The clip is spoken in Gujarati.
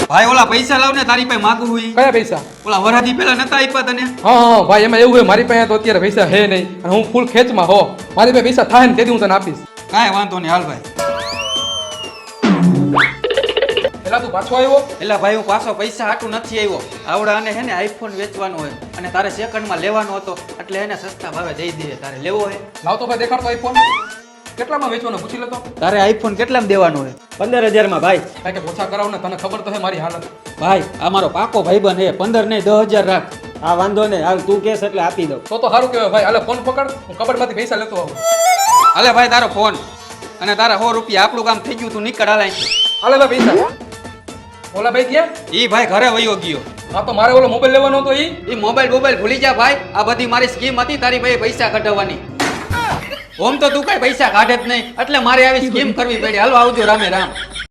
ભાઈ ઓલા પૈસા લાવ ને તારી પાસે માગું હોય. કયા પૈસા? ઓલા વરાથી પેલા નતા આપ્યા તને? હા ભાઈ, એમાં એવું હોય મારી પાસે તો અત્યારે પૈસા હે નહીં અને હું ફૂલ ખેંચમાં હો. મારી પાસે પૈસા થાય ને તેથી હું તને આપીશ. કાંઈ વાંધો નહીં, હાલ ભાઈ. પેલા તું પાછો આવ્યો? એટલે ભાઈ હું પાછો પૈસા હાટું નથી આવ્યો. આવડા અને હે ને આઈફોન વેચવાનો હોય અને તારે સેકન્ડમાં લેવાનો હતો એટલે એને સસ્તા ભાવે દઈ દે. તારે લેવો હોય? લાવ તો ભાઈ, દેખાડતો આઈફોન કેટલામાં વેચવાનો પૂછી લેતો. તારે આઈફોન કેટલામાં દેવાનો હોય? 15,000 માં ભાઈ. કાંઈ કે ઓછા કરાવ ને, તને ખબર તો હે મારી હાલત. ભાઈ આ મારો પાકો ભાઈબંધ હે, 15 નહીં 10,000 રાખ. હા વાંધો નહીં, હાલ તું કેસ એટલે આપી દઉં. તો સારું કહેવાય ભાઈ. હાલે ફોન પકડ, હું કબડમાંથી પૈસા લેતો આવું. હાલે ભાઈ તારો ફોન અને તારા 100 રૂપિયા. આપણું કામ થઈ ગયું, તું નીકળ હાલ અહીંથી. હાલે ભાઈ પૈસા. ઓલા ભાઈ ક્યાં? ઈ ભાઈ ઘરે વયો ગયો. હા તો મારે ઓલો મોબાઈલ લેવાનો હતો ઈ મોબાઈલ ભૂલી જા ભાઈ. આ બધી મારી સ્કીમ હતી તારી ભાઈ પૈસા કઢાવવાની. ઓમ તો તું કઈ પૈસા કાઢે જ નહીં એટલે મારે આવી સ્કીમ કરવી પડી. હાલો આવજો, રામે રામ.